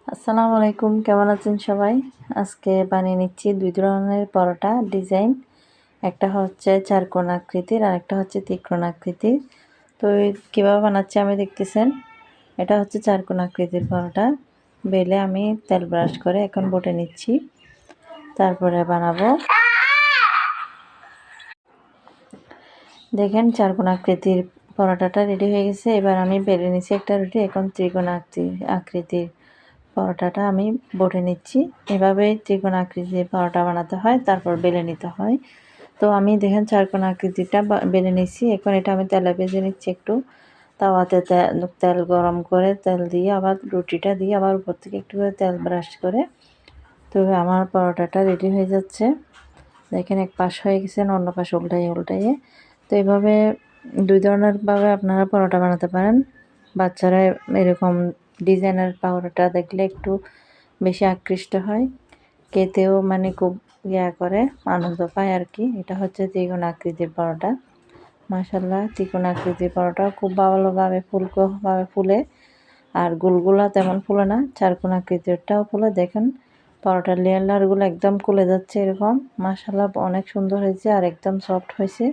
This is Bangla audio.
আসসালামু আলাইকুম, কেমন আছেন সবাই? আজকে বানিয়ে নিচ্ছি ২ ধরনের পরোটা ডিজাইন। একটা হচ্ছে চারকোণ আকৃতির আর একটা হচ্ছে ত্রিকোণ আকৃতির। তো কীভাবে বানাচ্ছি আমি দেখতেছেন। এটা হচ্ছে চারকোণ আকৃতির পরোটা। বেলে আমি তেল ব্রাশ করে এখন বটে নিচ্ছি, তারপরে বানাবো। দেখেন চারকোণ আকৃতির পরোটাটা রেডি হয়ে গেছে। এবার আমি বেলে নিচ্ছি একটা রুটি। এখন ত্রিকোণ আকৃতির পরোটাটা আমি বটে নিচ্ছি। এভাবেই ত্রিকোণ আকৃতির পরোটা বানাতে হয়, তারপর বেলে নিতে হয়। তো আমি দেখেন চারকোণ আকৃতিটা বেলে নিচ্ছি। এখন এটা আমি তেলে ভেজে নিচ্ছি একটু। তাওয়াতে তেল গরম করে তেল দিয়ে আবার রুটিটা দিয়ে আবার উপর থেকে একটু করে তেল ব্রাশ করে তো আমার পরোটাটা রেডি হয়ে যাচ্ছে। দেখেন এক পাশ হয়ে গেছে, অন্য পাশ উল্টাইয়ে। তো এভাবে ২ ধরনেরভাবে আপনারা পরোটা বানাতে পারেন। বাচ্চারা এরকম ডিজাইনের পরোটা দেখলে একটু বেশি আকৃষ্ট হয়, খেতেও মানে খুব করে আনন্দ পায় আর কি। এটা হচ্ছে ত্রিকোণ আকৃতির পরোটা। মাশাআল্লাহ, ত্রিকোণ আকৃতির পরোটা খুব ভালোভাবে ফুলকোভাবে ফুলে, আর গোলগুলা তেমন ফুলে না। চারকোণ আকৃতিরটাও ফুলে। দেখেন পরোটার লেয়ারগুলো একদম খুলে যাচ্ছে এরকম। মাশাআল্লাহ, অনেক সুন্দর হয়েছে আর একদম সফট হয়েছে।